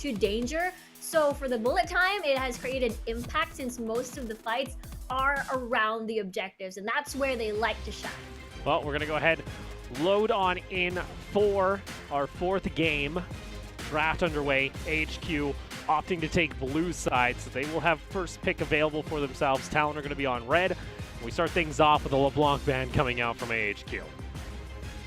to danger. So for the bullet time, it has created impact since most of the fights are around the objectives, and that's where they like to shine. Well, we're going to go ahead, load on in for our fourth game. Draft underway. AHQ opting to take blue side, so they will have first pick available for themselves. Talon are going to be on red. We start things off with a LeBlanc band coming out from AHQ.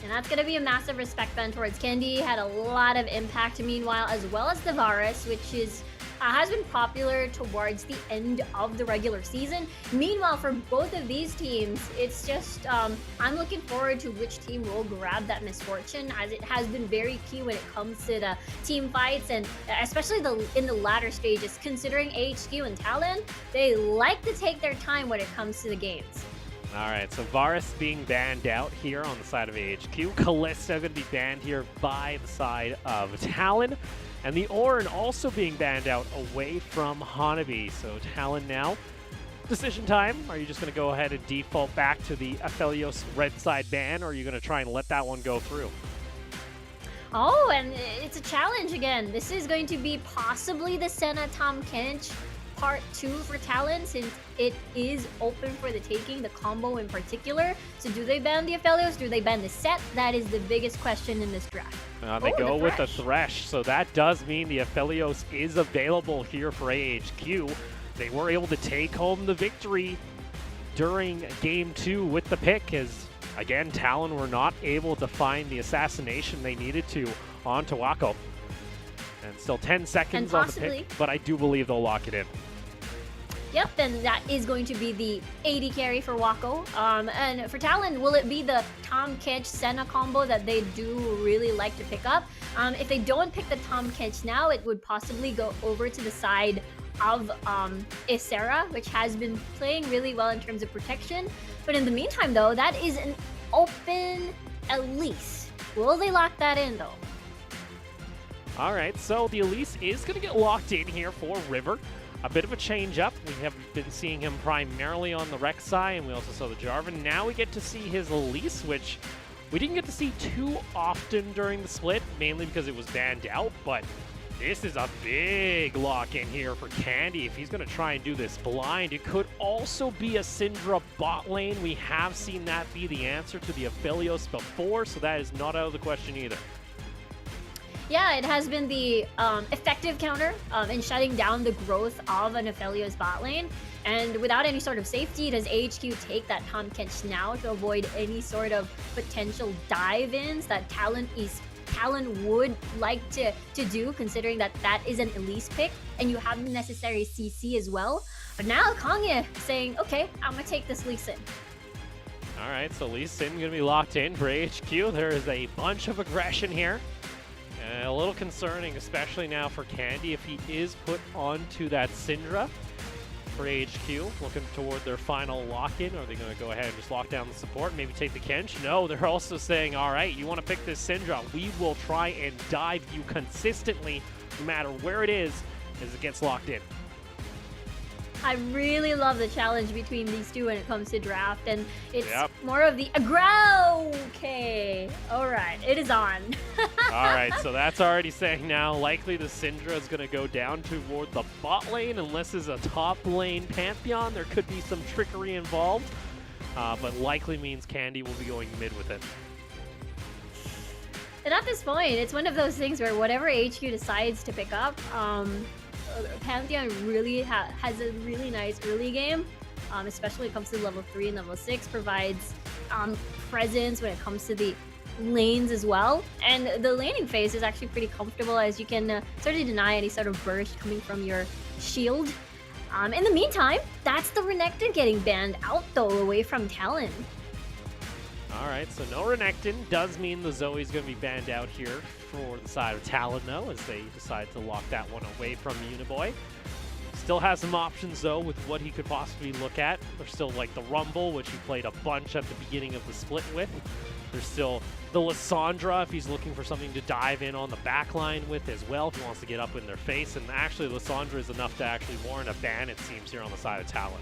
And that's going to be a massive respect band towards Candy. Had a lot of impact meanwhile, as well as the Varus, which is has been popular towards the end of the regular season. Meanwhile, for both of these teams, it's just I'm looking forward to which team will grab that misfortune, as it has been very key when it comes to the team fights, and especially in the latter stages. Considering AHQ and Talon, they like to take their time when it comes to the games. All right, so Varus being banned out here on the side of AHQ. Kalista going to be banned here by the side of Talon. And the Ornn also being banned out away from Hanabi. So Talon now. Decision time. Are you just going to go ahead and default back to the Aphelios red side ban, or are you going to try and let that one go through? Oh, and it's a challenge again. This is going to be possibly the Senna Tahm Kench Part 2 for Talon, since it is open for the taking, the combo in particular. So do they ban the Aphelios? Do they ban the set? That is the biggest question in this draft. They go with the Thresh, so that does mean the Aphelios is available here for AHQ. They were able to take home the victory during Game 2 with the pick, as, again, Talon were not able to find the assassination they needed to on Tawako. And still 10 seconds on the pick, but I do believe they'll lock it in. Yep, and that is going to be the AD carry for Wako. And for Talon, will it be the Tahm Kench Senna combo that they do really like to pick up? If they don't pick the Tahm Kench now, it would possibly go over to the side of Ysera, which has been playing really well in terms of protection. But in the meantime, though, that is an open Elise. Will they lock that in, though? All right, so the Elise is going to get locked in here for River. A bit of a change up. We have been seeing him primarily on the Rek'Sai, and we also saw the Jarvan. Now we get to see his Elise, which we didn't get to see too often during the split, mainly because it was banned out, but this is a big lock-in here for Candy. If he's going to try and do this blind, it could also be a Syndra bot lane. We have seen that be the answer to the Aphelios before, so that is not out of the question either. Yeah, it has been the effective counter in shutting down the growth of an Aphelios bot lane. And without any sort of safety, does AHQ take that Tahm Kench now to avoid any sort of potential dive-ins that Talon would like to do, considering that that is an Elise pick, and you have the necessary CC as well. But now Kangya saying, okay, I'm going to take this Lee Sin. All right, so Lee Sin going to be locked in for AHQ. There is a bunch of aggression here. A little concerning, especially now for Candy, if he is put onto that Syndra for AHQ, looking toward their final lock-in. Are they going to go ahead and just lock down the support, maybe take the Kench? No, they're also saying, all right, you want to pick this Syndra, we will try and dive you consistently, no matter where it is, as it gets locked in. I really love the challenge between these two when it comes to draft, and it's more of the aggro. Okay, all right, it is on. All right, so that's already saying now likely the Syndra is going to go down toward the bot lane, unless it's a top lane Pantheon. There could be some trickery involved, but likely means Candy will be going mid with it. And at this point, it's one of those things where whatever HQ decides to pick up, Pantheon really has a really nice early game, especially when it comes to level 3 and level 6, provides presence when it comes to the lanes as well. And the laning phase is actually pretty comfortable, as you can sort of deny any sort of burst coming from your shield. In the meantime, that's the Renekton getting banned out, though, away from Talon. All right, so no Renekton does mean the Zoe's going to be banned out here for the side of Talon, though, as they decide to lock that one away from Uniboy. Still has some options, though, with what he could possibly look at. There's still, like, the Rumble, which he played a bunch at the beginning of the split with. There's still the Lissandra, if he's looking for something to dive in on the back line with as well, if he wants to get up in their face. And actually, Lissandra is enough to actually warrant a ban, it seems, here on the side of Talon.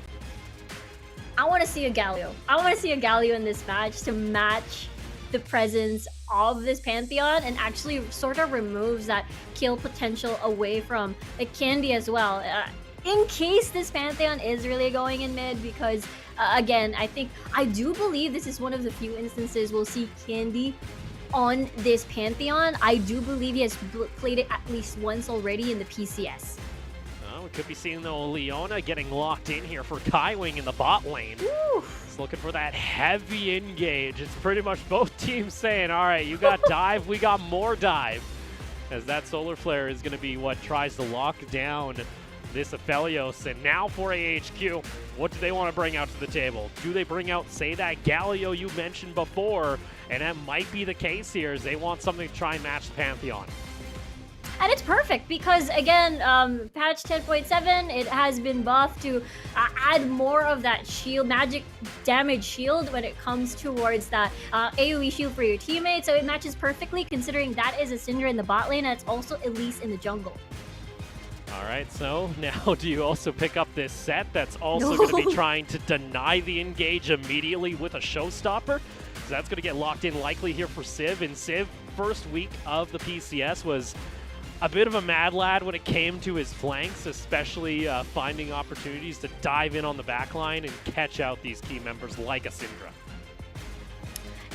I want to see a Galio. I want to see a Galio in this match to match the presence of this Pantheon and actually sort of removes that kill potential away from Candy as well. In case this Pantheon is really going in mid, because again, I do believe this is one of the few instances we'll see Candy on this Pantheon. I do believe he has played it at least once already in the PCS. Oh, we could be seeing the Leona getting locked in here for Kaiwing in the bot lane. Woo. He's looking for that heavy engage. It's pretty much both teams saying, all right, you got dive, we got more dive. As that Solar Flare is going to be what tries to lock down this Aphelios. And now for AHQ, what do they want to bring out to the table? Do they bring out, say, that Galio you mentioned before? And that might be the case here, as they want something to try and match the Pantheon. And it's perfect because, again, patch 10.7, it has been buffed to add more of that shield, magic damage shield when it comes towards that AoE shield for your teammates. So it matches perfectly considering that is a Syndra in the bot lane and it's also Elise in the jungle. All right, so now do you also pick up this set that's also going to be trying to deny the engage immediately with a showstopper? So that's going to get locked in likely here for Civ. And Civ, first week of the PCS, was a bit of a mad lad when it came to his flanks, especially finding opportunities to dive in on the backline and catch out these key members like a Syndra.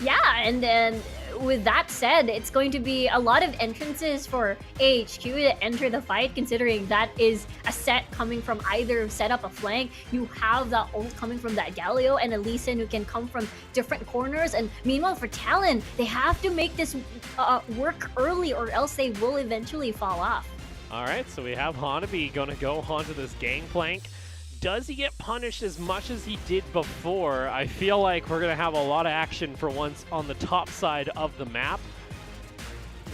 Yeah, and then with that said, it's going to be a lot of entrances for AHQ to enter the fight, considering that is a set coming from either set up a flank. You have that ult coming from that Galio and Elisen who can come from different corners. And meanwhile, for Talon, they have to make this work early or else they will eventually fall off. All right, so we have Hanabi going to go onto this gangplank. Does he get punished as much as he did before? I feel like we're going to have a lot of action for once on the top side of the map.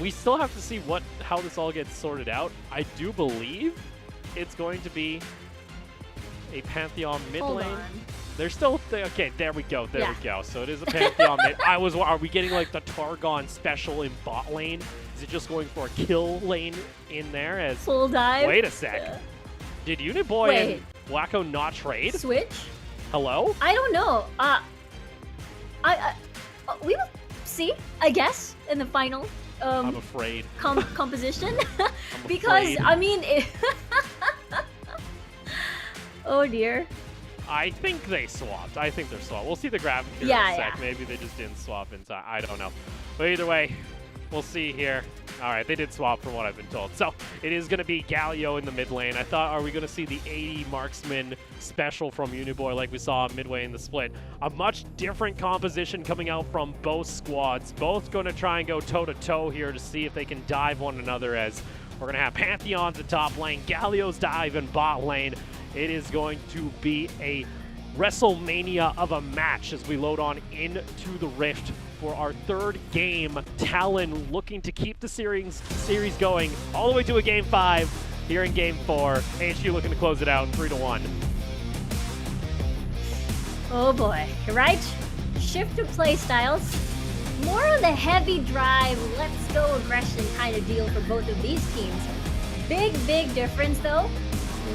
We still have to see how this all gets sorted out. I do believe it's going to be a Pantheon mid Hold lane. on. They're still, okay, there we go, there we go. So it is a Pantheon mid. Are we getting like the Targon special in bot lane? Is it just going for a kill lane in there as... Full dive? Wait a sec. Yeah. Did Uniboy and Wacko not trade? Switch? Hello? I don't know. We will see, I guess, in the final I'm afraid. composition. I'm Because, afraid. I mean... oh dear. I think they swapped. I think they're swapped. We'll see the graphic here in a sec. Maybe they just didn't swap inside. I don't know. But either way, we'll see here. All right, they did swap from what I've been told. So it is going to be Galio in the mid lane. I thought, are we going to see the 80 marksman special from Uniboy like we saw midway in the split? A much different composition coming out from both squads. Both going to try and go toe-to-toe here to see if they can dive one another, as we're going to have Pantheon's at top lane, Galio's dive in bot lane. It is going to be a WrestleMania of a match as we load on into the Rift for our third game. Talon looking to keep the series going all the way to a Game 5 here in Game 4. AHQ looking to close it out 3-1. Oh boy, right? Shift of play styles. More of the heavy drive, let's go aggression kind of deal for both of these teams. Big difference though.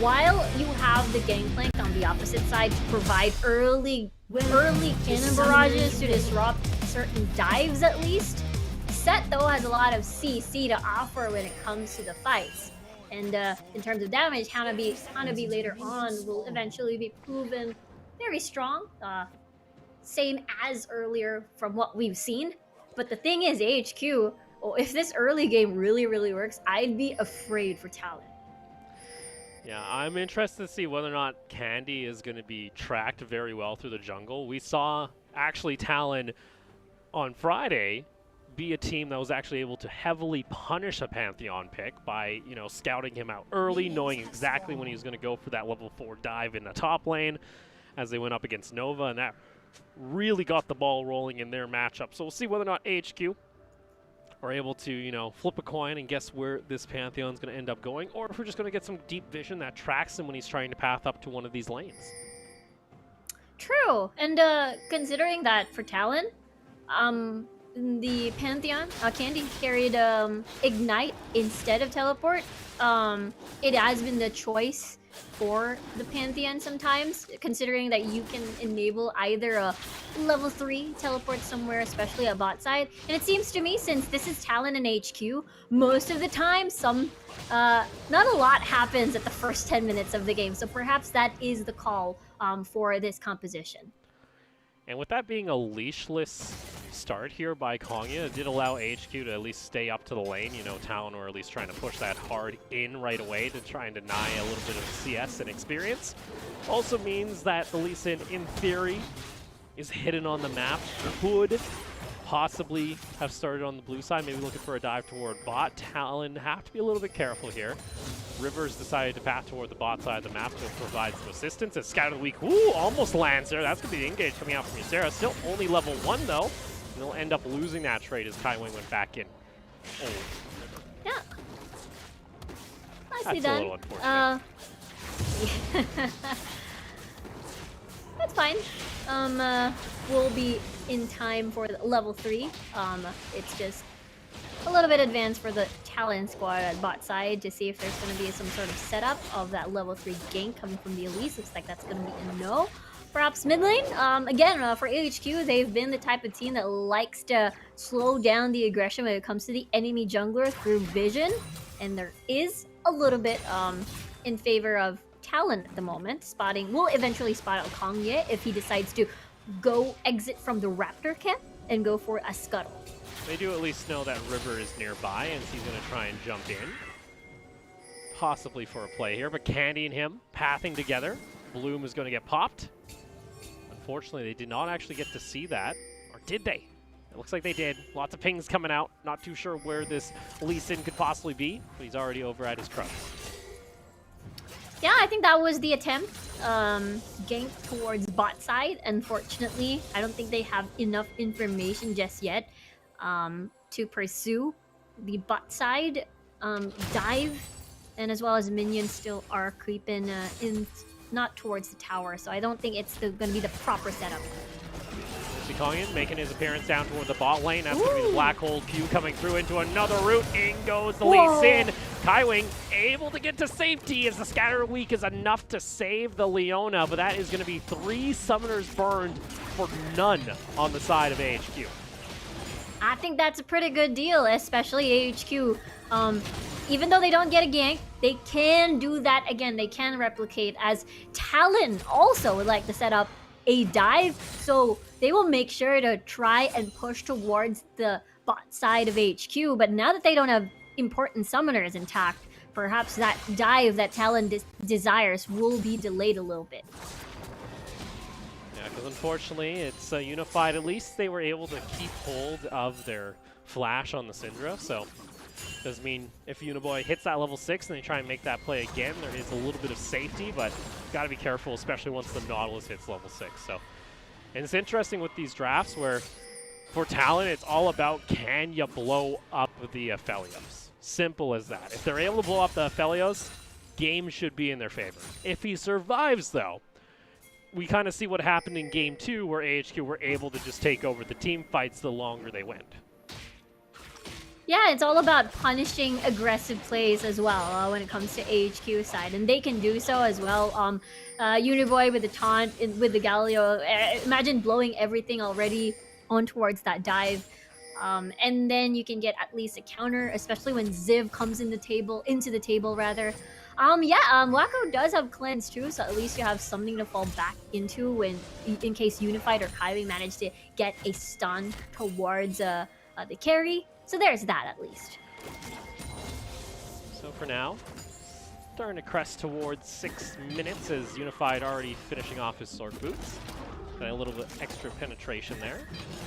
While you have the gangplank on the opposite side to provide early cannon barrages to disrupt certain dives at least, Set though has a lot of CC to offer when it comes to the fights. And in terms of damage, Hanabi later on will eventually be proven very strong. Same as earlier from what we've seen. But the thing is, AHQ, if this early game really works, I'd be afraid for Talon. Yeah, I'm interested to see whether or not Candy is going to be tracked very well through the jungle. We saw actually Talon on Friday be a team that was actually able to heavily punish a Pantheon pick by, scouting him out early, knowing exactly when he was going to go for that level 4 dive in the top lane as they went up against Nova, and that really got the ball rolling in their matchup. So we'll see whether or not AHQ are able to, flip a coin and guess where this Pantheon's going to end up going, or if we're just going to get some deep vision that tracks him when he's trying to path up to one of these lanes. True, and considering that for Talon, the Pantheon, Candy carried Ignite instead of Teleport. It has been the choice for the Pantheon sometimes, considering that you can enable either a level 3 teleport somewhere, especially at bot side. And it seems to me, since this is Talon and HQ, most of the time, not a lot happens at the first 10 minutes of the game. So perhaps that is the call for this composition. And with that being a leashless start here by Kongya, it did allow AHQ to at least stay up to the lane. You know, Talon were at least trying to push that hard in right away to try and deny a little bit of CS and experience. Also means that the Lee Sin, in theory, is hidden on the map. Could possibly have started on the blue side, maybe looking for a dive toward bot. Talon have to be a little bit careful here. Rivers decided to path toward the bot side of the map to provide some assistance. As Scout of the Week, ooh, almost lands there. That's going to be the engage coming out from Ysera. Still only level 1, though. And they'll end up losing that trade as Kaiwing went back in. Oh. Yeah. Nicely That's done. a little unfortunate. That's fine. We'll be in time for the level 3. It's just a little bit advanced for the Talon squad at bot side to see if there's going to be some sort of setup of that level 3 gank coming from the Elise. Looks like that's going to be a no. Perhaps mid lane. Again, for AHQ, they've been the type of team that likes to slow down the aggression when it comes to the enemy jungler through vision. And there is a little bit in favor of Talon at the moment. We'll eventually spot out Kongye if he decides to go exit from the Raptor camp and go for a scuttle. They do at least know that River is nearby, and he's going to try and jump in. Possibly for a play here, but Candy and him pathing together. Bloom is going to get popped. Unfortunately, they did not actually get to see that. Or did they? It looks like they did. Lots of pings coming out. Not too sure where this Lee Sin could possibly be, but he's already over at his truck. Yeah, I think that was the attempt. Gank towards bot side. Unfortunately, I don't think they have enough information just yet to pursue the bot side dive. And as well as minions still are creeping not towards the tower. So I don't think it's going to be the proper setup. Kongian making his appearance down toward the bot lane. That's going to be the Black Hole Q coming through into another route. In goes the Lee Sin. Kaiwing able to get to safety as the Scatter Week is enough to save the Leona, but that is going to be 3 summoners burned for none on the side of AHQ. I think that's a pretty good deal, especially AHQ. Even though they don't get a gank, they can do that again. They can replicate, as Talon also would like to set up a dive, so they will make sure to try and push towards the bot side of HQ. But now that they don't have important summoners intact, perhaps that dive that Talon desires will be delayed a little bit. Yeah, because unfortunately it's Unified. At least they were able to keep hold of their flash on the Syndra, so does mean if Uniboy hits that level 6 and they try and make that play again, there is a little bit of safety, but got to be careful, especially once the Nautilus hits level 6. So, and it's interesting with these drafts where for Talon, it's all about can you blow up the Aphelios. Simple as that. If they're able to blow up the Aphelios, game should be in their favor. If he survives, though, we kind of see what happened in Game 2 where AHQ were able to just take over the team fights the longer they went. Yeah, it's all about punishing aggressive plays as well when it comes to AHQ side, and they can do so as well. Uniboy with the taunt, with the Galio, imagine blowing everything already on towards that dive, and then you can get at least a counter, especially when Ziv comes into the table rather. Wacko does have cleanse too, so at least you have something to fall back into in case Unified or Kaiwing manage to get a stun towards the carry. So there's that at least. So for now, starting to crest towards 6 minutes as Unified already finishing off his Sword Boots. Got a little bit extra penetration there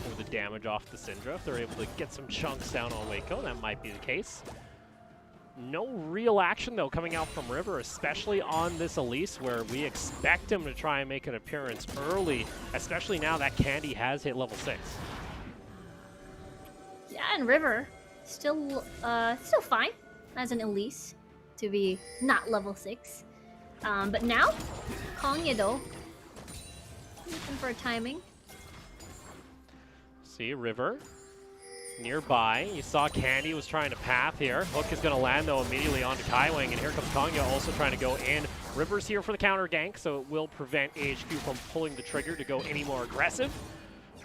for the damage off the Syndra. If they're able to get some chunks down on Waco, that might be the case. No real action, though, coming out from River, especially on this Elise, where we expect him to try and make an appearance early, especially now that Candy has hit level 6. Yeah, and River still fine as an Elise to be not level 6. But now, Kongya though, looking for timing. See, River nearby. You saw Candy was trying to path here. Hook is going to land, though, immediately onto Kaiwing, and here comes Kongya also trying to go in. River's here for the counter gank, so it will prevent AHQ from pulling the trigger to go any more aggressive.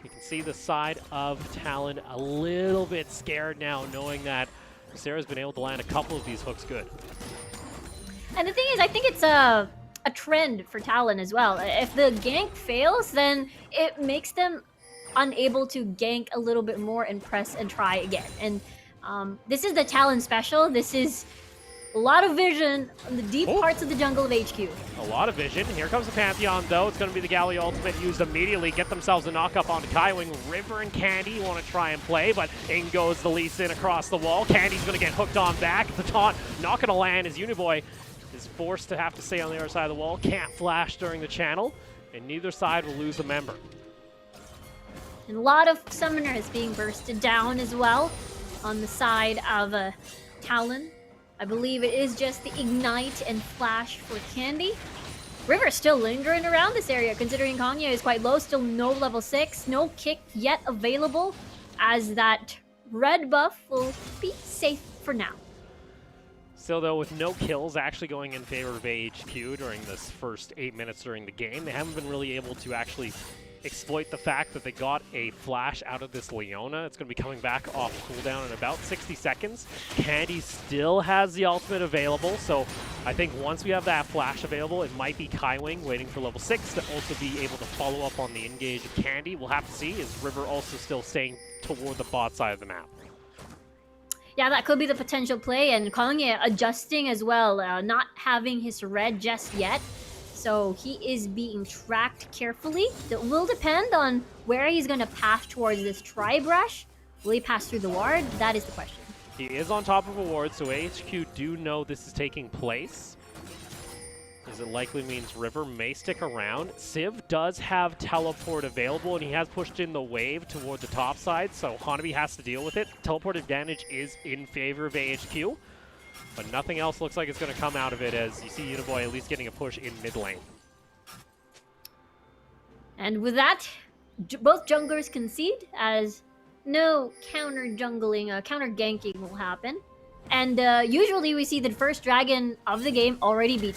You can see the side of Talon a little bit scared now, knowing that Sarah's been able to land a couple of these hooks good. And the thing is, I think it's a trend for Talon as well. If the gank fails, then it makes them unable to gank a little bit more and press and try again. And this is the Talon special. This is a lot of vision on the deep parts of the jungle of HQ. A lot of vision. Here comes the Pantheon, though. It's going to be the Galley ultimate used immediately. Get themselves a knock-up onto Kaiwing. River and Candy want to try and play, but in goes the Lee Sin across the wall. Candy's going to get hooked on back. The taunt not going to land as Uniboy is forced to have to stay on the other side of the wall. Can't flash during the channel, and neither side will lose a member. And a lot of summoners being bursted down as well on the side of Talon. I believe it is just the Ignite and Flash for Candy. River still lingering around this area, considering Kongya is quite low, still no level 6, no kick yet available, as that red buff will be safe for now. Still, though, with no kills actually going in favor of AHQ during this first 8 minutes during the game, they haven't been really able to actually exploit the fact that they got a flash out of this Leona. It's going to be coming back off cooldown in about 60 seconds. Candy still has the ultimate available, so I think once we have that flash available, it might be Kaiwing waiting for level 6 to also be able to follow up on the engage of Candy. We'll have to see. Is River also still staying toward the bot side of the map? Yeah, that could be the potential play, and Kongya adjusting as well, not having his red just yet. So he is being tracked carefully. It will depend on where he's going to pass towards this tri-brush. Will he pass through the ward? That is the question. He is on top of a ward, so AHQ do know this is taking place. As it likely means River may stick around. Civ does have teleport available, and he has pushed in the wave toward the top side, so Hanabi has to deal with it. Teleport advantage is in favor of AHQ. But nothing else looks like it's going to come out of it, as you see Uniboy at least getting a push in mid lane. And with that, both junglers concede, as no counter jungling, counter ganking will happen. And usually we see the first dragon of the game already be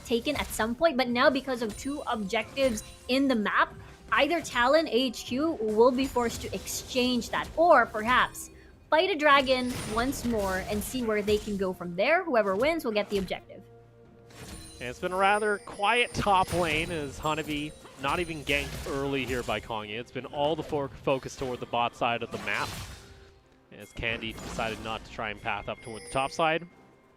taken at some point, but now because of two objectives in the map, either Talon, AHQ will be forced to exchange that, or perhaps fight a dragon once more and see where they can go from there. Whoever wins will get the objective. And it's been a rather quiet top lane, as Hanabi not even ganked early here by Kongya. It's been all the focus toward the bot side of the map, as Candy decided not to try and path up toward the top side.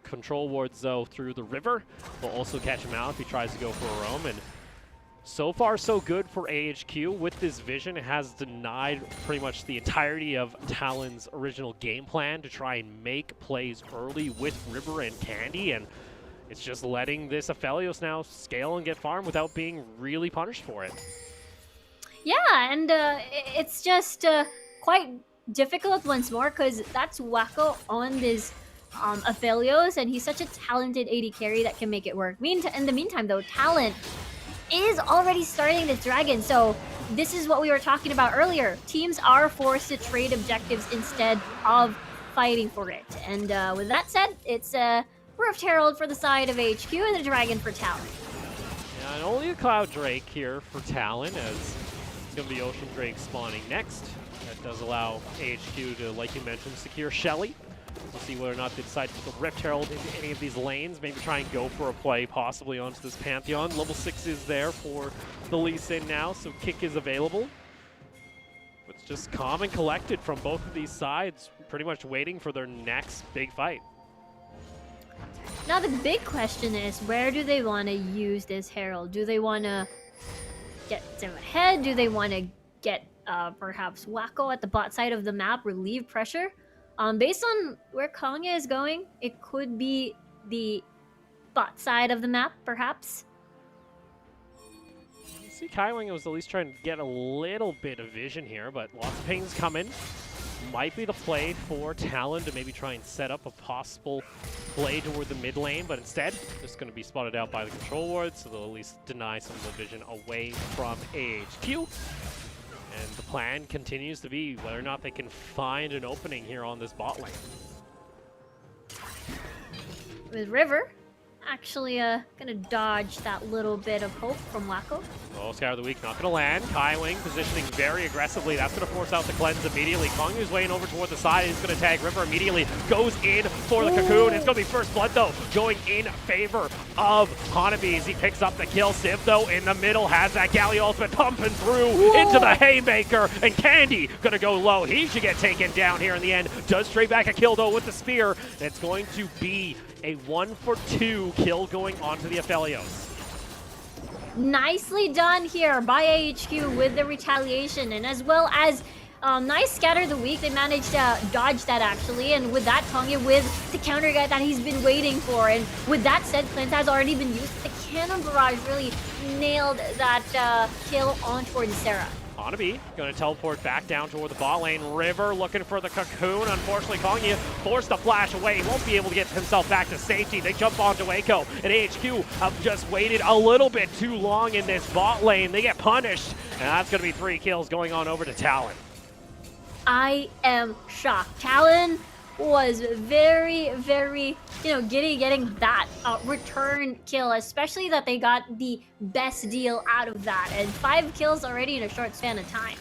Control wards, though, through the river will also catch him out if he tries to go for a roam. And so far, so good for AHQ. With this vision, it has denied pretty much the entirety of Talon's original game plan to try and make plays early with River and Candy, and it's just letting this Aphelios now scale and get farm without being really punished for it. Yeah, and it's just quite difficult once more, because that's Wacko on this Aphelios, and he's such a talented AD carry that can make it work. In the meantime, though, Talon is already starting this dragon, so this is what we were talking about earlier. Teams are forced to trade objectives instead of fighting for it. And with that said, it's Rift Herald for the side of HQ and the dragon for Talon. Yeah, and only a Cloud Drake here for Talon, as it's going to be Ocean Drake spawning next. That does allow AHQ to, like you mentioned, secure Shelly. We'll see whether or not they decide to put Rift Herald into any of these lanes. Maybe try and go for a play, possibly onto this Pantheon. Level 6 is there for the Lee Sin now, so kick is available. It's just calm and collected from both of these sides, pretty much waiting for their next big fight. Now the big question is, where do they want to use this Herald? Do they want to get Sim ahead? Do they want to get perhaps Wacko at the bot side of the map, relieve pressure? Based on where Kongya is going, it could be the bot side of the map, perhaps. You see Kaiwing was at least trying to get a little bit of vision here, but lots of pings coming. Might be the play for Talon to maybe try and set up a possible play toward the mid lane, but instead, just going to be spotted out by the control ward, so they'll at least deny some of the vision away from AHQ. And the plan continues to be whether or not they can find an opening here on this bot lane. With River actually gonna dodge that little bit of hope from Wacko. Oh, Scout of the Week not going to land. Kaiwing positioning very aggressively. That's going to force out the cleanse immediately. Kongyu's weighing over toward the side. He's going to tag River immediately. Goes in for the cocoon. It's going to be first blood, though, going in favor of Hanabi as he picks up the kill. Civ, though, in the middle has that Galio ultimate pumping through into the haymaker. And Candy going to go low. He should get taken down here in the end. Does trade back a kill, though, with the spear. And it's going to be a 1-for-2 kill going onto the Aphelios. Nicely done here by AHQ with the retaliation, and as well as nice scatter of the week. They managed to dodge that actually, and with that Kongya with the counter guy that he's been waiting for. And with that said, cleanse has already been used. The cannon barrage really nailed that kill on towards Sarah. Hanabi going to teleport back down toward the bot lane. River looking for the cocoon. Unfortunately, Kongya forced to flash away. He won't be able to get himself back to safety. They jump onto Waco, and AHQ have just waited a little bit too long in this bot lane. They get punished, and that's going to be 3 kills going on over to Talon. I am shocked. Talon was very, very, giddy getting that return kill, especially that they got the best deal out of that, and 5 kills already in a short span of time.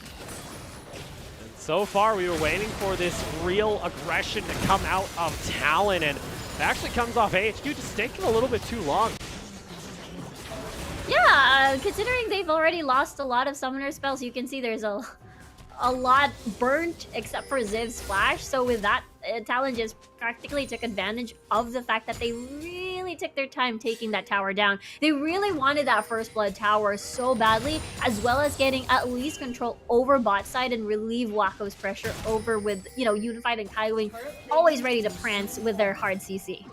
And so far, we were waiting for this real aggression to come out of Talon, and it actually comes off AHQ, just taking a little bit too long. Yeah, considering they've already lost a lot of summoner spells, you can see there's a lot burnt except for Ziv's flash. So with that, Talon just practically took advantage of the fact that they really took their time taking that tower down. They really wanted that first blood tower so badly, as well as getting at least control over bot side and relieve Wacko's pressure over with, Unified and Kaiwing always ready to prance with their hard CC.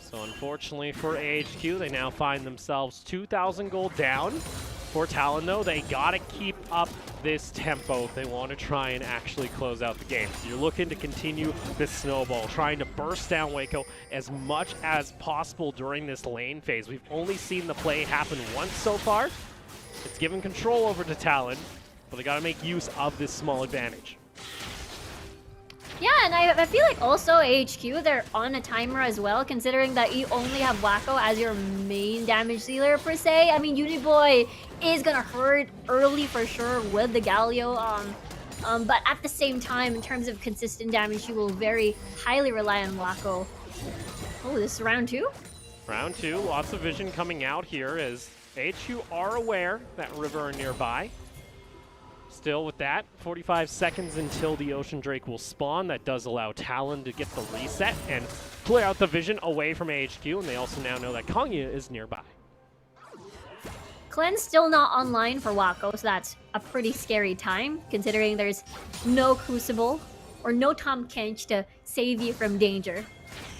So unfortunately for AHQ, they now find themselves 2,000 gold down. For Talon, though, they gotta keep up this tempo if they want to try and actually close out the game. So you're looking to continue this snowball, trying to burst down Waco as much as possible during this lane phase. We've only seen the play happen once so far. It's given control over to Talon, but they gotta make use of this small advantage. Yeah, and I feel like also AHQ, they're on a timer as well, considering that you only have Wacko as your main damage dealer per se. I mean, Uniboy is gonna hurt early for sure with the Galio, but at the same time, in terms of consistent damage, you will very highly rely on Wacko. Oh, this is round 2? Round 2, lots of vision coming out here as AHQ are aware that River are nearby. Still with that, 45 seconds until the Ocean Drake will spawn. That does allow Talon to get the reset and clear out the vision away from AHQ, and they also now know that Kongya is nearby. Cleanse still not online for Wacko, so that's a pretty scary time, considering there's no Crucible or no Tom Kench to save you from danger.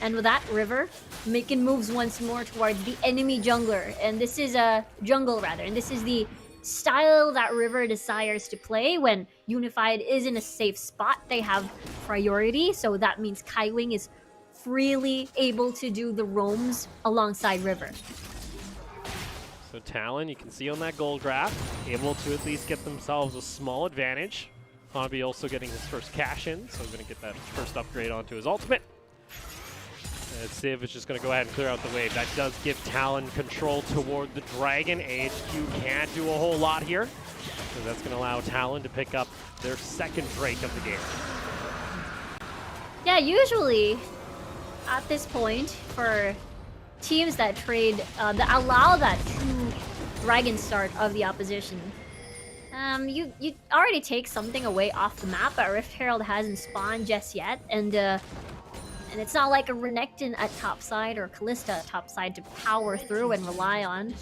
And with that, River making moves once more towards the enemy jungler, and this is a jungle rather, and this is the style that River desires to play. When Unified is in a safe spot, they have priority, so that means Kaiwing is freely able to do the roams alongside River. So Talon, you can see on that gold graph, able to at least get themselves a small advantage. Hanabi also getting his first cash in, so he's going to get that first upgrade onto his ultimate. And Civ is just going to go ahead and clear out the wave. That does give Talon control toward the Dragon. AHQ can't do a whole lot here, so that's going to allow Talon to pick up their second Drake of the game. Yeah, usually at this point, for teams that trade, that allow that true Dragon start of the opposition, you already take something away off the map, but Rift Herald hasn't spawned just yet, and it's not like a Renekton at topside or Kalista at topside to power through and rely on.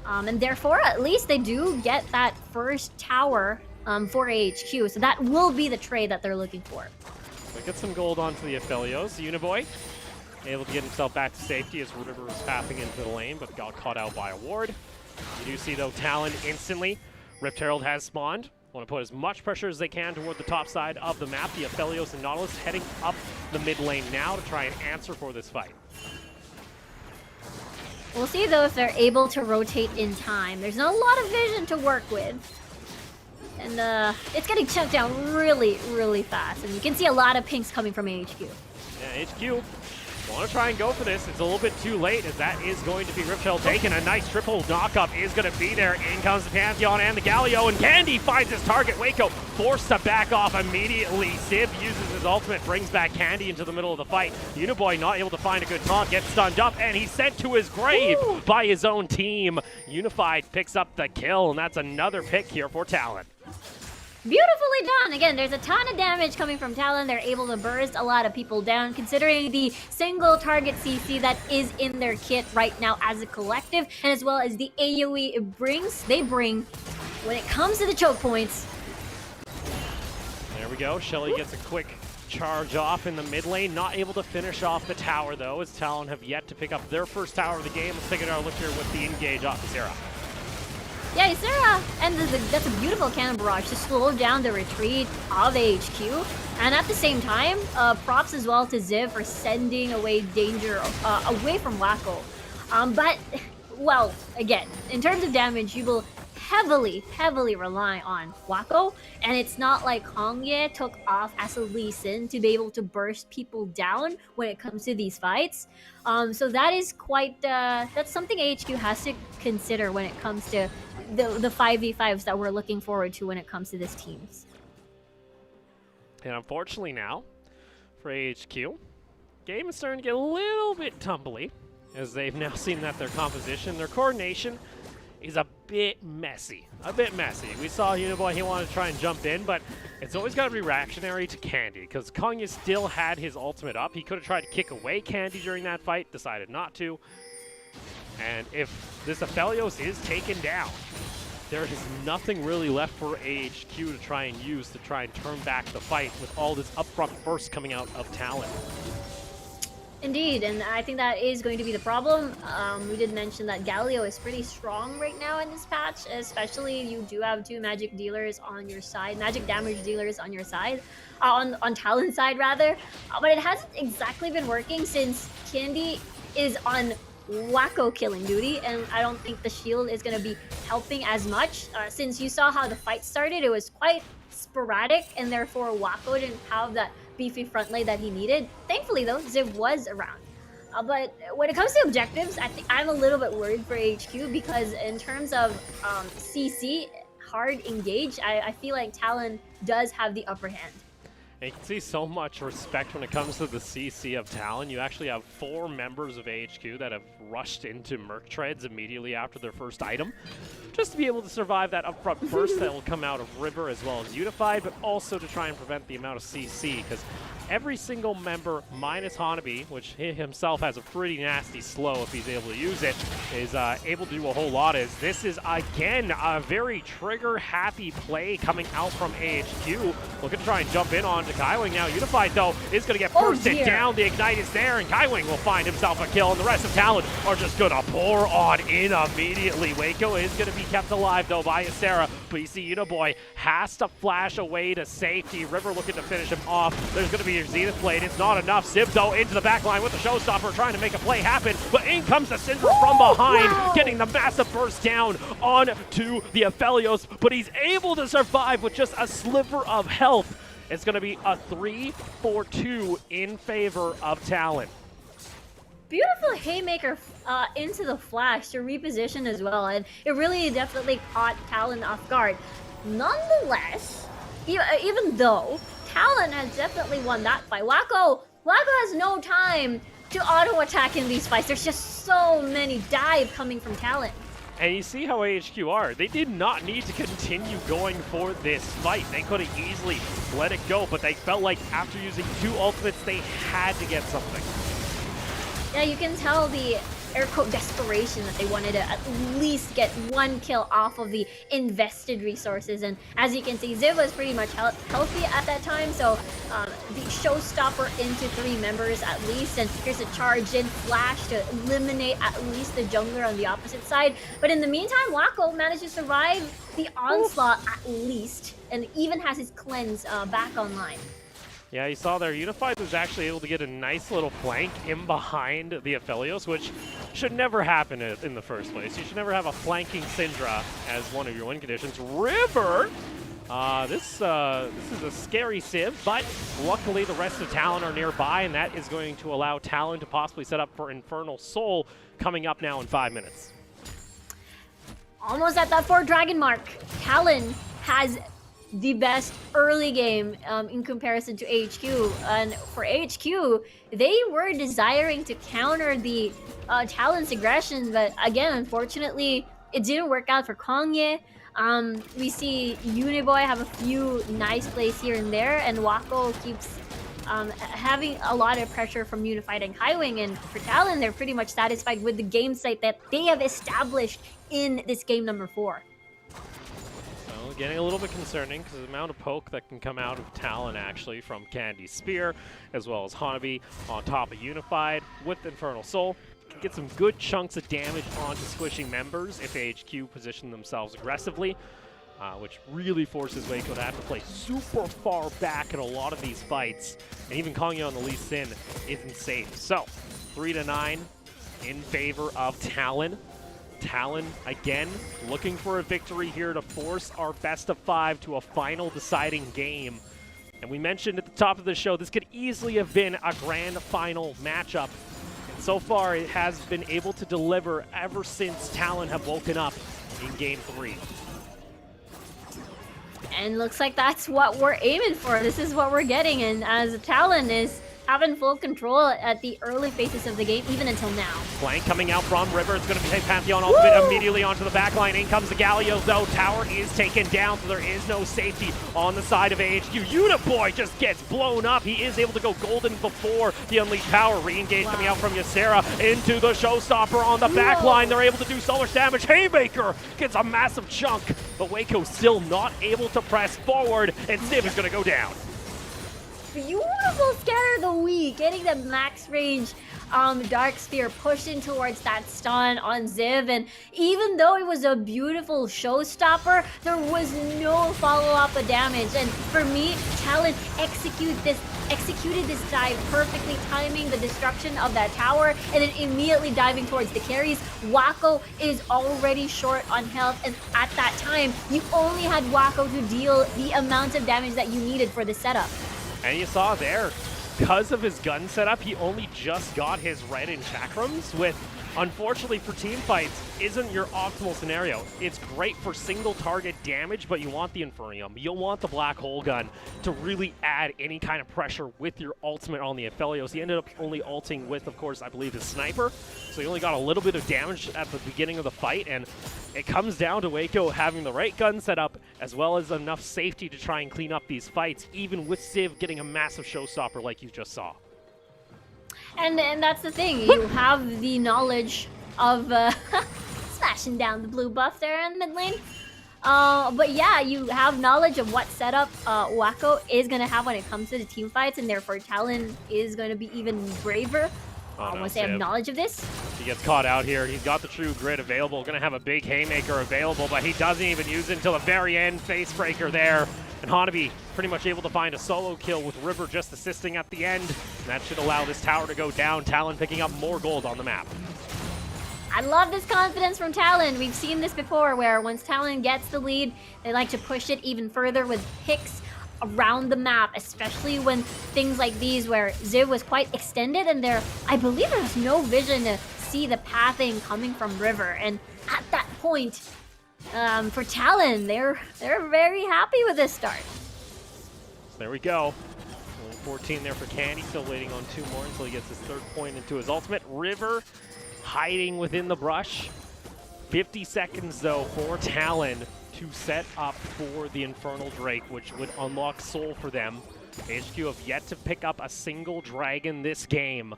And therefore, at least they do get that first tower for AHQ. So that will be the trade that they're looking for. We get some gold onto the Aphelios. Uniboy able to get himself back to safety as River was pathing into the lane, but got caught out by a ward. You do see, though, Talon instantly. Rift Herald has spawned. Want to put as much pressure as they can toward the top side of the map. The Aphelios and Nautilus heading up the mid lane now to try and answer for this fight. We'll see, though, if they're able to rotate in time. There's not a lot of vision to work with. And it's getting chunked down really, really fast. And you can see a lot of pinks coming from AHQ. Yeah, HQ want to try and go for this. It's a little bit too late, as that is going to be Riptail taken. A nice triple knockup is going to be there. In comes the Pantheon and the Galio, and Candy finds his target. Waco forced to back off immediately. Civ uses his ultimate, brings back Candy into the middle of the fight. Uniboy not able to find a good taunt, gets stunned up, and he's sent to his grave by his own team. Unified picks up the kill, and that's another pick here for Talon. Beautifully done. Again, there's a ton of damage coming from Talon. They're able to burst a lot of people down, considering the single target CC that is in their kit right now as a collective, and as well as the AoE they bring when it comes to the choke points. There we go. Shelly gets a quick charge off in the mid lane. Not able to finish off the tower, though, as Talon have yet to pick up their first tower of the game. Let's take another look here with the engage off of Sarah. Yeah, Sarah, and that's a beautiful cannon barrage to slow down the retreat of AHQ. And at the same time, props as well to Ziv for sending away danger away from Wacko. But, well, again, in terms of damage, you will heavily rely on Wacko, and it's not like Hongye took off as a Lee Sin to be able to burst people down when it comes to these fights. So that is quite that's something AHQ has to consider when it comes to the 5v5s that we're looking forward to when it comes to this teams. And unfortunately now, for AHQ, game is starting to get a little bit tumbly, as they've now seen that their composition, their coordination is a bit messy. We saw Uniboy, he wanted to try and jump in, but it's always got to be reactionary to Candy, because Kongya still had his ultimate up. He could have tried to kick away Candy during that fight, decided not to. And if this Aphelios is taken down, there is nothing really left for AHQ to try and use to try and turn back the fight with all this upfront burst coming out of Talon. Indeed, and I think that is going to be the problem. We did mention that Galio is pretty strong right now in this patch, especially you do have two magic dealers on your side, magic damage dealers on your side, on Talon's side rather. But it hasn't exactly been working since Candy is on Wacko killing duty, and I don't think the shield is going to be helping as much. Since you saw how the fight started, it was quite sporadic, and therefore Wacko didn't have that beefy front lane that he needed. Thankfully though, Ziv was around. But when it comes to objectives, I think I'm a little bit worried for AHQ, because in terms of CC, hard engage, I feel like Talon does have the upper hand. And you can see so much respect when it comes to the CC of Talon. You actually have 4 members of AHQ that have rushed into Merc Treads immediately after their first item, just to be able to survive that upfront burst that will come out of River as well as Unified, but also to try and prevent the amount of CC, because every single member minus Hanabi, which he himself has a pretty nasty slow if he's able to use it, is able to do a whole lot. As this is again a very trigger happy play coming out from AHQ. Looking to try and jump in onto Kaiwing now. Unified though is going to get bursted down. The Ignite is there, and Kaiwing will find himself a kill, and the rest of Talon are just going to pour on in immediately. Waco is going to be kept alive though by Sarah, but you see Uniboy has to flash away to safety. River looking to finish him off. There's going to be your Zenith Blade. It's not enough. Civ though into the back line with the showstopper, trying to make a play happen, but in comes the Syndra from behind, getting the massive burst down onto the Aphelios, but he's able to survive with just a sliver of health. It's going to be a 3-4-2 in favor of Talon. Beautiful haymaker into the flash to reposition as well, and it really definitely caught Talon off guard. Nonetheless, even though Talon has definitely won that fight, Wacko has no time to auto-attack in these fights. There's just so many dive coming from Talon. And you see how AHQ are. They did not need to continue going for this fight. They could have easily let it go, but they felt like after using 2 ultimates, they had to get something. Yeah, you can tell the air quote desperation that they wanted to at least get 1 kill off of the invested resources. And as you can see, Ziv was pretty much healthy at that time, so the showstopper into 3 members at least, and here's a charge in flash to eliminate at least the jungler on the opposite side. But in the meantime, Wacko managed to survive the onslaught at least, and even has his cleanse back online. Yeah, you saw there, Unified was actually able to get a nice little flank in behind the Aphelios, which should never happen in the first place. You should never have a flanking Syndra as one of your win conditions. River This is a scary Civ, but luckily the rest of Talon are nearby, and that is going to allow Talon to possibly set up for Infernal Soul coming up now in 5 minutes. Almost at that 4 dragon mark. Talon has the best early game in comparison to AHQ. And for AHQ, they were desiring to counter the Talon's aggression, but again, unfortunately, it didn't work out for Kongye. We see Uniboy have a few nice plays here and there, and Wako keeps having a lot of pressure from Unified and Highwing, and for Talon, they're pretty much satisfied with the game site that they have established in this game number 4. So getting a little bit concerning because the amount of poke that can come out of Talon actually from Candy's Spear, as well as Hanabi on top of Unified with Infernal Soul. Get some good chunks of damage onto squishing members if AHQ position themselves aggressively, which really forces Waco to have to play super far back in a lot of these fights. And even Kongye on the Lee Sin isn't safe. So 3-9 in favor of Talon. Talon, again, looking for a victory here to force our best of 5 to a final deciding game. And we mentioned at the top of the show, this could easily have been a grand final matchup. And so far, it has been able to deliver ever since Talon have woken up in Game 3. And looks like that's what we're aiming for. This is what we're getting. And as Talon is having full control at the early phases of the game, even until now. Flank coming out from River. It's going to take Pantheon ultimate immediately onto the back line. In comes the Galio, though. Tower is taken down, so there is no safety on the side of AHQ. Uniboy just gets blown up. He is able to go golden before the Unleashed Power. Re-engage coming out from Ysera into the Showstopper on the back line. They're able to do so much damage. Haymaker gets a massive chunk, but Waco still not able to press forward, and Civ is going to go down. Beautiful Scatter of the Week, getting the max range Dark Sphere pushed in towards that stun on Ziv, and even though it was a beautiful showstopper, there was no follow-up of damage. And for me, Talon executed this dive perfectly, timing the destruction of that tower and then immediately diving towards the carries. Wako is already short on health, and at that time, you only had Wako to deal the amount of damage that you needed for the setup. And you saw there, because of his gun setup, he only just got his red in chakrams, with, unfortunately for team fights, isn't your optimal scenario. It's great for single target damage, but you want the Infernium. You'll want the Black Hole gun to really add any kind of pressure with your ultimate on the Aphelios. He ended up only ulting with, of course, I believe his sniper, so he only got a little bit of damage at the beginning of the fight, and it comes down to Waco having the right gun set up, as well as enough safety to try and clean up these fights, even with Civ getting a massive showstopper like you just saw. And that's the thing, you have the knowledge of smashing down the blue buff there in mid lane. But yeah, you have knowledge of what setup Wako is going to have when it comes to the team fights, and therefore Talon is going to be even braver. Once they have knowledge of this. He gets caught out here. He's got the true grid available. Going to have a big Haymaker available, but he doesn't even use it until the very end. Facebreaker there. And Hanabi pretty much able to find a solo kill with River just assisting at the end. And that should allow this tower to go down. Talon picking up more gold on the map. I love this confidence from Talon. We've seen this before where once Talon gets the lead, they like to push it even further with picks around the map, especially when things like these where Ziv was quite extended and I believe there's no vision to see the pathing coming from River. And at that point, for Talon, they're very happy with this start. So there we go. Only 14 there for Candy, still waiting on 2 more until he gets his 3rd point into his ultimate. River hiding within the brush. 50 seconds though for Talon to set up for the Infernal Drake, which would unlock Soul for them. AHQ have yet to pick up a single dragon this game.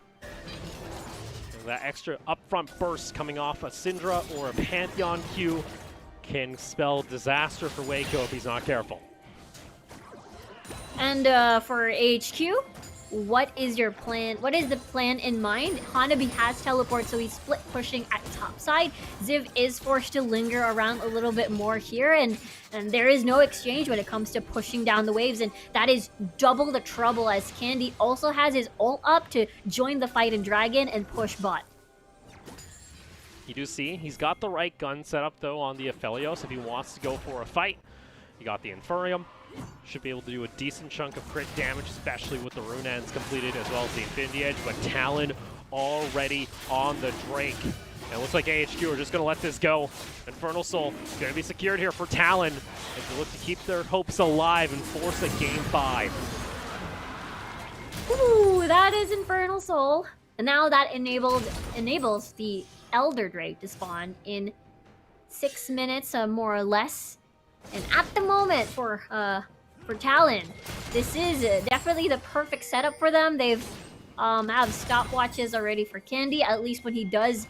So that extra upfront burst coming off a Syndra or a Pantheon Q can spell disaster for Waco if he's not careful. And for AHQ, what is your plan? What is the plan in mind? Hanabi has teleport, so he's split pushing at top side. Ziv is forced to linger around a little bit more here, and there is no exchange when it comes to pushing down the waves, and that is double the trouble as Candy also has his ult up to join the fight in Dragon and push bot. You do see he's got the right gun set up though on the Aphelios if he wants to go for a fight. You got the Infurium. Should be able to do a decent chunk of crit damage, especially with the Rune Ends completed, as well as the Infinity Edge. But Talon already on the Drake. And it looks like AHQ are just going to let this go. Infernal Soul is going to be secured here for Talon as they look to keep their hopes alive and force a Game 5. Ooh, that is Infernal Soul. And now that enables the Elder Drake to spawn in 6 minutes, more or less. And at the moment for Talon, this is definitely the perfect setup for them. They've have stopwatches already for Candy, at least when he does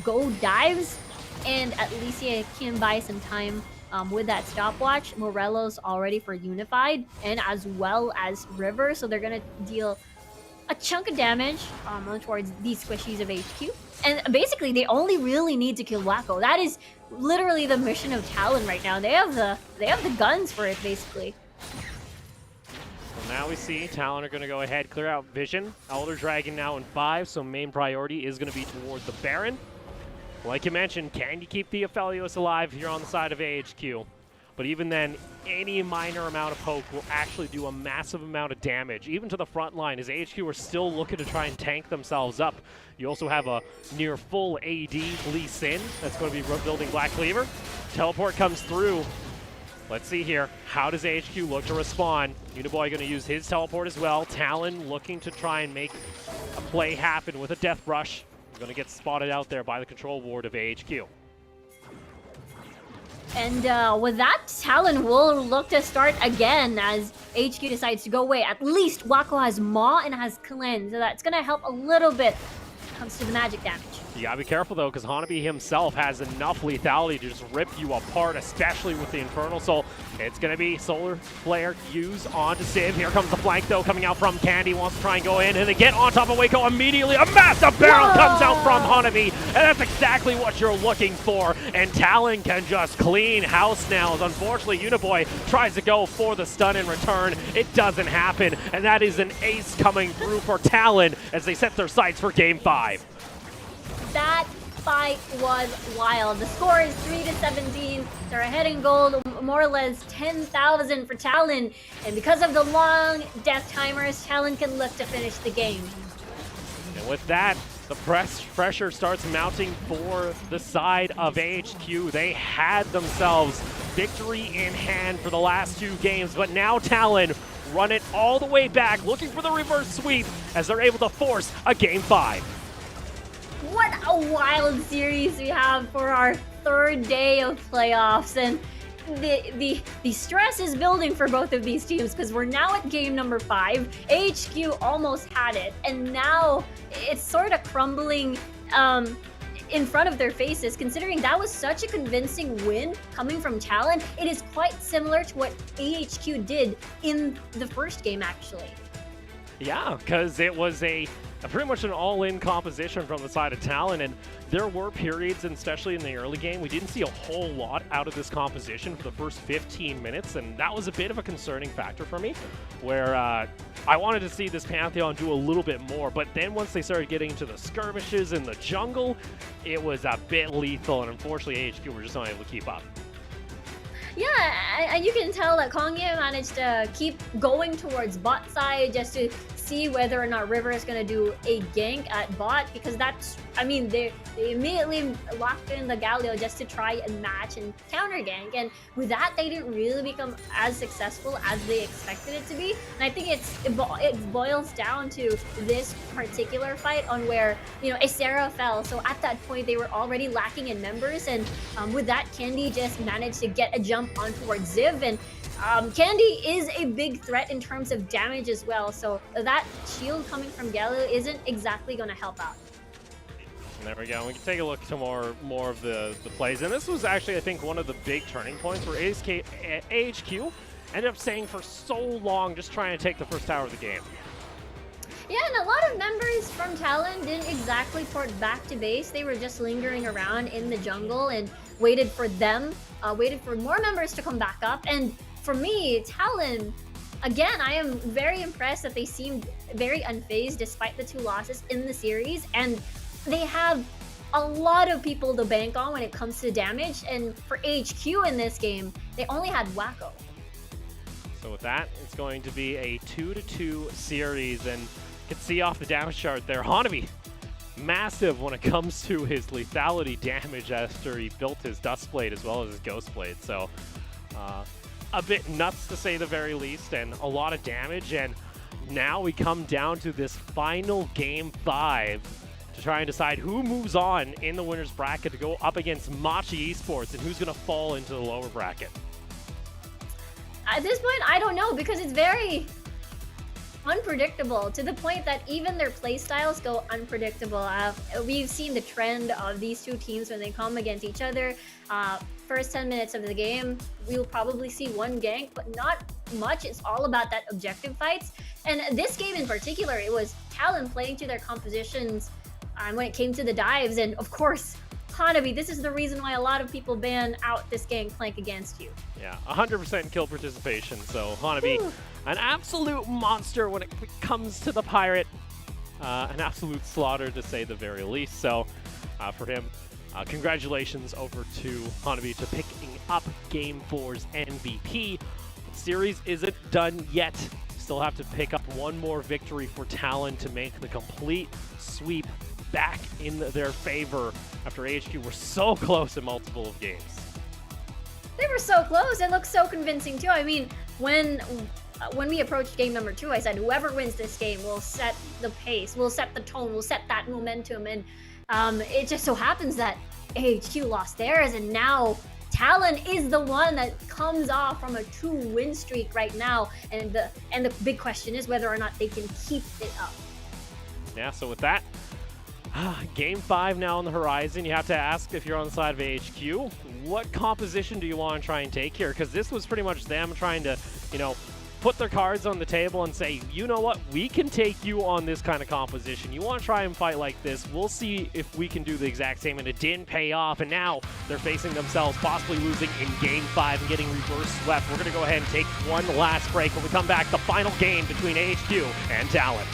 go dives, and at least he can buy some time with that stopwatch. Morello's already for Unified, and as well as River, so they're gonna deal a chunk of damage towards these squishies of HQ. And basically, they only really need to kill Wacko. That is literally the mission of Talon right now. They have the guns for it, basically. So now we see Talon are going to go ahead, clear out Vision. Elder Dragon now in 5, so main priority is going to be towards the Baron. Like you mentioned, can you keep the Aphelios alive here on the side of AHQ? But even then, any minor amount of poke will actually do a massive amount of damage, even to the front line, as AHQ are still looking to try and tank themselves up. You also have a near full AD Lee Sin that's going to be building Black Cleaver. Teleport comes through. Let's see here. How does AHQ look to respond? Uniboy going to use his teleport as well. Talon looking to try and make a play happen with a Death Rush. Going to get spotted out there by the control ward of AHQ. And with that, Talon will look to start again as HQ decides to go away. At least Wacko has Maw and has Cleanse, so that's going to help a little bit when it comes to the magic damage. You gotta be careful though, because Hanabi himself has enough lethality to just rip you apart, especially with the Infernal Soul. It's gonna be Solar Flare used onto Civ. Here comes the flank though, coming out from Candy. Wants to try and go in, and they get on top of Waco immediately. A massive barrel comes out from Hanabi, and that's exactly what you're looking for. And Talon can just clean house now, as unfortunately Uniboy tries to go for the stun in return. It doesn't happen, and that is an ace coming through for Talon as they set their sights for Game 5. That fight was wild. The score is 3-17. They're ahead in gold, more or less 10,000 for Talon. And because of the long death timers, Talon can look to finish the game. And with that, the pressure starts mounting for the side of AHQ. They had themselves victory in hand for the last 2 games, but now Talon run it all the way back, looking for the reverse sweep as they're able to force a Game 5. What a wild series we have for our 3rd day of playoffs, and the stress is building for both of these teams because we're now at game number 5. AHQ almost had it, and now it's sort of crumbling in front of their faces. Considering that was such a convincing win coming from Talon, it is quite similar to what AHQ did in the first game, actually. Yeah, because it was a pretty much an all-in composition from the side of Talon, and there were periods, and especially in the early game, we didn't see a whole lot out of this composition for the first 15 minutes, and that was a bit of a concerning factor for me, where I wanted to see this Pantheon do a little bit more, but then once they started getting into the skirmishes in the jungle, it was a bit lethal, and unfortunately AHQ were just not able to keep up. Yeah, and you can tell that Kongya managed to keep going towards bot side just to see whether or not River is going to do a gank at bot, because that's, I mean, they immediately locked in the Galio just to try and match and counter gank, and with that they didn't really become as successful as they expected it to be. And I think it boils down to this particular fight on where, you know, Acera fell, so at that point they were already lacking in members, and with that Candy just managed to get a jump on towards Ziv, and Candy is a big threat in terms of damage as well, so that shield coming from Galio isn't exactly going to help out. And there we go. We can take a look to more of the plays. And this was actually, I think, one of the big turning points where AHQ ended up staying for so long just trying to take the first tower of the game. Yeah, and a lot of members from Talon didn't exactly port back to base. They were just lingering around in the jungle and waited for more members to come back up. And for me, Talon, again, I am very impressed that they seemed very unfazed despite the 2 losses in the series, and they have a lot of people to bank on when it comes to damage. And for HQ in this game, they only had Wacko. So with that, it's going to be a 2-2 series, and you can see off the damage chart there, Hanabi, massive when it comes to his lethality damage after he built his Dust Blade as well as his Ghost Blade. So a bit nuts to say the very least, and a lot of damage. And now we come down to this final game 5 to try and decide who moves on in the winner's bracket to go up against Machi Esports, and who's going to fall into the lower bracket. At this point, I don't know, because it's very unpredictable to the point that even their play styles go unpredictable. We've seen the trend of these two teams when they come against each other. First 10 minutes of the game, we'll probably see one gank, but not much. It's all about that objective fights. And this game in particular, it was Talon playing to their compositions when it came to the dives. And of course, Hanabi, this is the reason why a lot of people ban out this gangplank against you. Yeah, 100% kill participation. So Hanabi, an absolute monster when it comes to the Pirate. An absolute slaughter to say the very least. So for him, congratulations over to Hanabi to picking up Game 4's MVP. The series isn't done yet. Still have to pick up one more victory for Talon to make the complete sweep back in their favor after AHQ were so close in multiple of games. They were so close. It looked so convincing too. I mean, when we approached game number 2, I said whoever wins this game will set the pace, will set the tone, will set that momentum. And it just so happens that AHQ lost theirs, and now Talon is the one that comes off from a 2-win streak right now. And the big question is whether or not they can keep it up. Yeah, so with that, Game 5 now on the horizon. You have to ask, if you're on the side of AHQ, what composition do you want to try and take here? Because this was pretty much them trying to, put their cards on the table and say, you know what, we can take you on this kind of composition. You want to try and fight like this, we'll see if we can do the exact same. And it didn't pay off, and now they're facing themselves possibly losing in Game 5 and getting reverse swept. We're going to go ahead and take one last break. When we come back, the final game between AHQ and Talon.